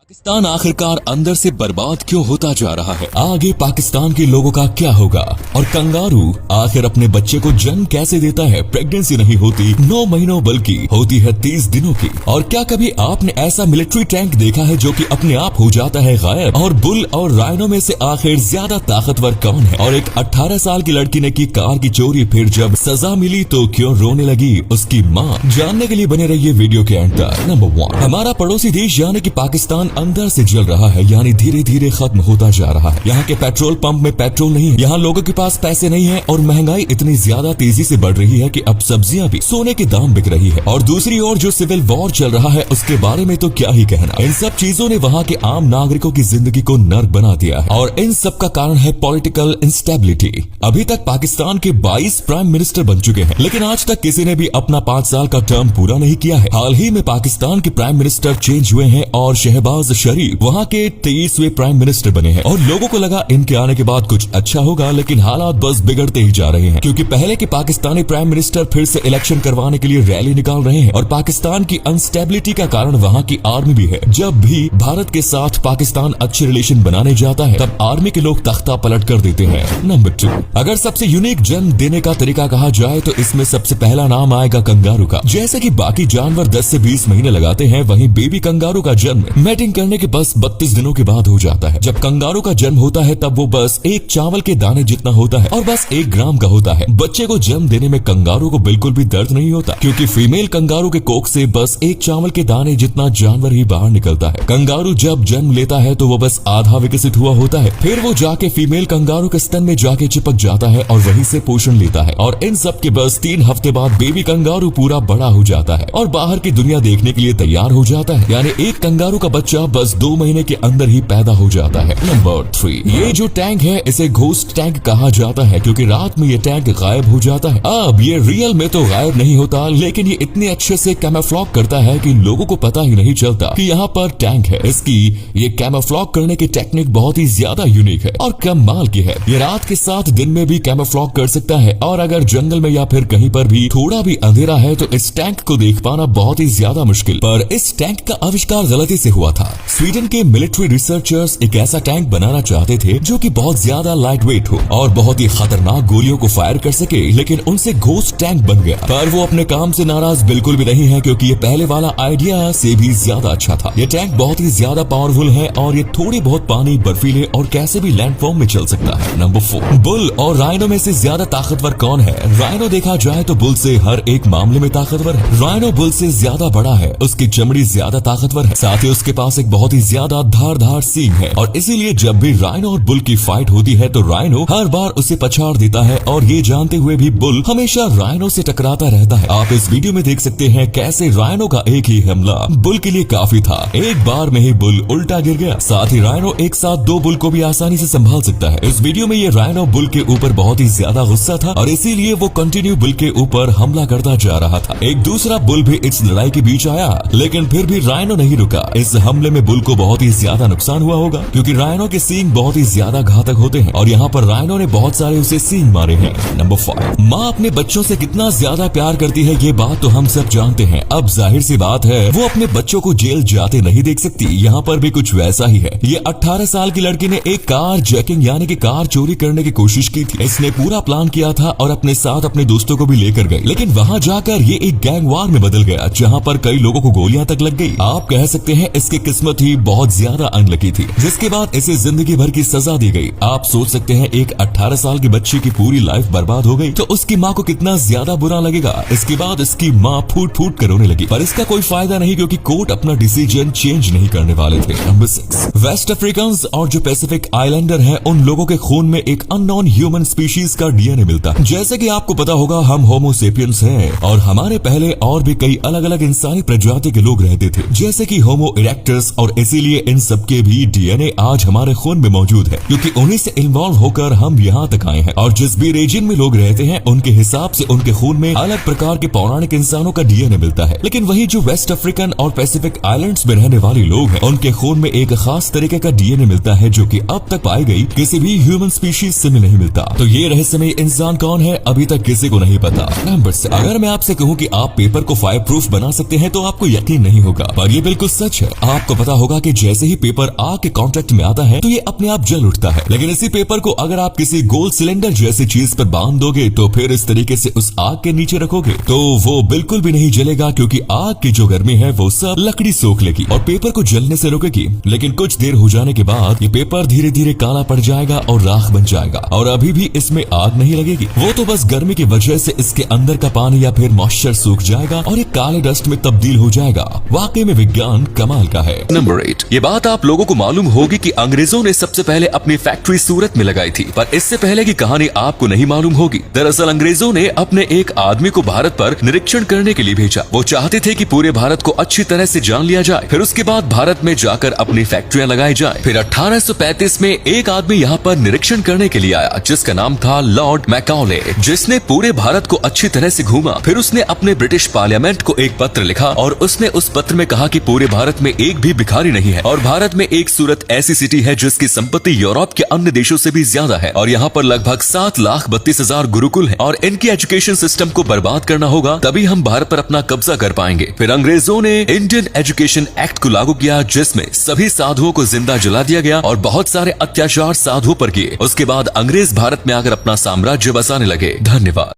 पाकिस्तान आखिरकार अंदर से बर्बाद क्यों होता जा रहा है? आगे पाकिस्तान के लोगों का क्या होगा? और कंगारू आखिर अपने बच्चे को जन्म कैसे देता है? प्रेगनेंसी नहीं होती 9 महीनों बल्कि होती है 30 दिनों की। और क्या कभी आपने ऐसा मिलिट्री टैंक देखा है जो कि अपने आप हो जाता है गायब? और बुल और राइनो में से आखिर ज्यादा ताकतवर कौन है? और एक 18 साल की लड़की ने की कार की चोरी, फिर जब सजा मिली तो क्यों रोने लगी उसकी माँ? जानने के लिए बने रहिए वीडियो के एंड तक। नंबर 1, हमारा पड़ोसी देश यानी कि पाकिस्तान अंदर से जल रहा है, यानी धीरे धीरे खत्म होता जा रहा है। यहाँ के पेट्रोल पंप में पेट्रोल नहीं है, यहाँ लोगों के पास पैसे नहीं है और महंगाई इतनी ज्यादा तेजी से बढ़ रही है कि अब सब्जियां भी सोने के दाम बिक रही है। और दूसरी ओर जो सिविल वॉर चल रहा है उसके बारे में तो क्या ही कहना। इन सब चीजों ने वहाँ के आम नागरिकों की जिंदगी को नर्क बना दिया है और इन सब का कारण है पॉलिटिकल इंस्टेबिलिटी। अभी तक पाकिस्तान के 22 प्राइम मिनिस्टर बन चुके हैं, लेकिन आज तक किसी ने भी अपना 5 साल का टर्म पूरा नहीं किया है। हाल ही में पाकिस्तान के प्राइम मिनिस्टर चेंज हुए हैं और शहबाज शरीफ वहाँ के 23वें प्राइम मिनिस्टर बने हैं और लोगों को लगा इनके आने के बाद कुछ अच्छा होगा, लेकिन हालात बस बिगड़ते ही जा रहे हैं। क्योंकि पहले के पाकिस्तानी प्राइम मिनिस्टर फिर से इलेक्शन करवाने के लिए रैली निकाल रहे हैं और पाकिस्तान की अनस्टेबिलिटी का कारण वहाँ की आर्मी भी है। जब भी भारत के साथ पाकिस्तान अच्छे रिलेशन बनाने जाता है तब आर्मी के लोग तख्ता पलट कर देते हैं। नंबर 2, अगर सबसे यूनिक जन्म देने का तरीका कहा जाए तो इसमें सबसे पहला नाम आएगा कंगारू का। जैसे कि बाकी जानवर 10 से 20 महीने लगाते हैं, वहीं बेबी कंगारू का जन्म मैटिंग करने के बस 32 दिनों के बाद हो जाता है। जब कंगारू का जन्म होता है तब वो बस एक चावल के दाने जितना होता है और बस 1 ग्राम का होता है। बच्चे को जन्म देने में कंगारू को बिल्कुल भी दर्द नहीं होता, क्योंकि फीमेल कंगारू के कोख से बस 1 चावल के दाने जितना जानवर ही बाहर निकलता है। कंगारू जब जन्म लेता है तो वो बस आधा विकसित हुआ होता है, फिर वो जाके फीमेल कंगारू के स्तन में जाके चिपक जाता है और वहीं से पोषण लेता है। और इन सब के बस 3 हफ्ते बाद बेबी कंगारू पूरा बड़ा हो जाता है और बाहर की दुनिया देखने के लिए तैयार हो जाता है। यानी एक कंगारू का बच्चा बस 2 महीने के अंदर ही पैदा हो जाता है। नंबर 3, ये जो टैंक है इसे घोस्ट टैंक कहा जाता है, क्योंकि रात में ये टैंक गायब हो जाता है। अब ये रियल में तो गायब नहीं होता, लेकिन ये इतने अच्छे से कैमोफ्लेज करता है कि लोगों को पता ही नहीं चलता कि यहाँ पर टैंक है। इसकी ये कैमोफ्लेज करने की टेक्निक बहुत ही ज्यादा यूनिक है और कमाल की है। ये रात के साथ दिन में भी कैमोफ्लेज कर सकता है और अगर जंगल में या फिर कहीं पर भी थोड़ा भी अंधेरा है तो इस टैंक को देख पाना बहुत ही ज्यादा मुश्किल। पर इस टैंक का आविष्कार गलती से हुआ था। स्वीडन के मिलिट्री रिसर्चर्स एक ऐसा टैंक बनाना चाहते थे जो कि बहुत ज्यादा लाइट वेट हो और बहुत ही खतरनाक गोलियों को फायर कर सके, लेकिन उनसे घोस्ट टैंक बन गया। पर वो अपने काम से नाराज बिल्कुल भी नहीं है, क्योंकि ये पहले वाला आइडिया से भी ज्यादा अच्छा था। ये टैंक बहुत ही ज्यादा पावरफुल है और ये थोड़ी बहुत पानी, बर्फीले और कैसे भी लैंडफॉर्म में चल सकता है। नंबर 4, बुल और राइनो में से ज्यादा ताकतवर कौन है? राइनो देखा जाए तो बुल से हर एक मामले में ताकतवर है। राइनो बुल से ज्यादा बड़ा है, उसकी चमड़ी ज्यादा ताकतवर है, साथ ही उसके पास एक बहुत ही ज्यादा धारदार सींग है और इसीलिए जब भी राइनो और बुल की फाइट होती है तो राइनो हर बार उसे पछाड़ देता है और ये जानते हुए भी बुल हमेशा राइनो से टकराता रहता है। आप इस वीडियो में देख सकते हैं कैसे राइनो का एक ही हमला बुल के लिए काफी था। एक बार में ही बुल उल्टा गिर गया, साथ ही राइनो एक साथ 2 बुल को भी आसानी से संभाल सकता है। इस वीडियो में ये राइनो बुल के ऊपर बहुत ही ज्यादा गुस्सा था और इसीलिए वो कंटिन्यू बुल के ऊपर हमला करता जा रहा था। एक दूसरा बुल भी इस लड़ाई के बीच आया, लेकिन फिर भी राइनो नहीं रुका। इस हमले में बुल को बहुत ही ज्यादा नुकसान हुआ होगा, क्योंकि राइनो के सींग बहुत ही ज्यादा घातक होते हैं और यहाँ पर राइनो ने बहुत सारे उसे सींग मारे हैं। नंबर 5, माँ अपने बच्चों से कितना ज्यादा प्यार करती है ये बात तो हम सब जानते हैं। अब जाहिर सी बात है वो अपने बच्चों को जेल जाते नहीं देख सकती। यहाँ पर भी कुछ वैसा ही है। ये 18 साल की लड़की ने एक कार जैकिंग यानी कि कार चोरी करने की कोशिश की थी। इसने पूरा प्लान किया था और अपने साथ अपने दोस्तों को भी लेकर गई, लेकिन वहाँ जाकर ये एक गैंग वार में बदल गया, जहाँ पर कई लोगों को गोलियां तक लग गई। आप कह सकते हैं इसकी किस्मत ही बहुत ज्यादा अनलकी थी, जिसके बाद इसे जिंदगी भर की सजा दी गई। आप सोच सकते हैं एक 18 साल की बच्ची की पूरी लाइफ बर्बाद हो गई तो उसकी माँ को कितना ज्यादा बुरा लगेगा। इसके बाद इसकी माँ फूट फूट कर रोने लगी, पर इसका कोई फायदा नहीं, क्योंकि कोर्ट अपना डिसीजन चेंज नहीं करने वाले थे। नंबर 6, वेस्ट अफ्रीकन और जो पैसिफिक आइलैंडर हैं उन लोगों के खून में एक अननोन ह्यूमन स्पीशीज का डीएनए मिलता है। जैसे कि आपको पता होगा हम होमो सेपियंस हैं और हमारे पहले और भी कई अलग अलग इंसानी प्रजाति के लोग रहते थे, जैसे कि होमो इरेक्टस, और इसीलिए इन सबके भी डीएनए आज हमारे खून में मौजूद है, क्योंकि उन्हीं से इन्वॉल्व होकर हम यहाँ तक आए हैं। और जिस भी रीजन में लोग रहते हैं उनके हिसाब से उनके खून में अलग प्रकार के पौराणिक इंसानों का डीएनए मिलता है। लेकिन वही जो वेस्ट अफ्रीकन और पैसिफिक आइलैंड्स में रहने वाले लोग हैं उनके खून में एक खास तरीके का डीएनए मिलता है, जो कि अब तक पाई गई किसी भी ह्यूमन स्पीशीज से नहीं मिलता। तो ये रहस्यमय इंसान कौन है अभी तक किसी को नहीं पता। नंबर 7, अगर मैं आपसे कहूँ कि आप पेपर को फायर प्रूफ बना सकते हैं तो आपको यकीन नहीं होगा, पर ये बिल्कुल सच है। आपको पता होगा कि जैसे ही पेपर आग के कांटेक्ट में आता है तो ये अपने आप जल उठता है। लेकिन इसी पेपर को अगर आप किसी गोल सिलेंडर जैसी चीज पर बांध दोगे तो फिर इस तरीके से उस आग के नीचे रखोगे तो वो बिल्कुल भी नहीं जलेगा, क्योंकि आग की जो गर्मी है वो सब लकड़ी सोख लेगी और पेपर को जलने से रोकेगी। लेकिन कुछ देर हो जाने के बाद ये पेपर धीरे धीरे काला पड़ जाएगा और राख बन जाएगा और अभी भी इसमें आग नहीं लगेगी। वो तो बस गर्मी की वजह से इसके अंदर का पानी या फिर मॉइस्चर सूख जाएगा और एक काले डस्ट में तब्दील हो जाएगा। वाकई में विज्ञान कमाल का है। नंबर 8, ये बात आप लोगों को मालूम होगी कि अंग्रेजों ने सबसे पहले अपनी फैक्ट्री सूरत में लगाई थी, पर इससे पहले की कहानी आपको नहीं मालूम होगी। दरअसल अंग्रेजों ने अपने एक आदमी को भारत पर निरीक्षण करने के लिए भेजा। वो चाहते थे कि पूरे भारत को अच्छी तरह से जान लिया जाए, फिर उसके बाद भारत में जाकर अपनी फैक्ट्रियां लगाई जाए। फिर 1835 में एक आदमी यहाँ पर निरीक्षण करने के लिए आया जिसका नाम था लॉर्ड मैकाले, जिसने पूरे भारत को अच्छी तरह से घूमा। फिर उसने अपने ब्रिटिश पार्लियामेंट को एक पत्र लिखा और उसने उस पत्र में कहा कि पूरे भारत में एक भी भिखारी नहीं है और भारत में एक सूरत ऐसी सिटी है जिसकी संपत्ति यूरोप के अन्य देशों से भी ज्यादा है और यहाँ पर लगभग 7,32,000 गुरुकुल है और इनकी एजुकेशन सिस्टम को बर्बाद करना होगा, तभी हम भारत पर अपना कब्जा कर पाएंगे। फिर अंग्रेजों ने इंडियन एजुकेशन एक्ट को लागू किया जिसमें सभी साधुओं को जिंदा जला दिया गया और बहुत सारे अत्याचार साधुओं पर किए। उसके बाद अंग्रेज भारत में आकर अपना साम्राज्य बसाने लगे। धन्यवाद।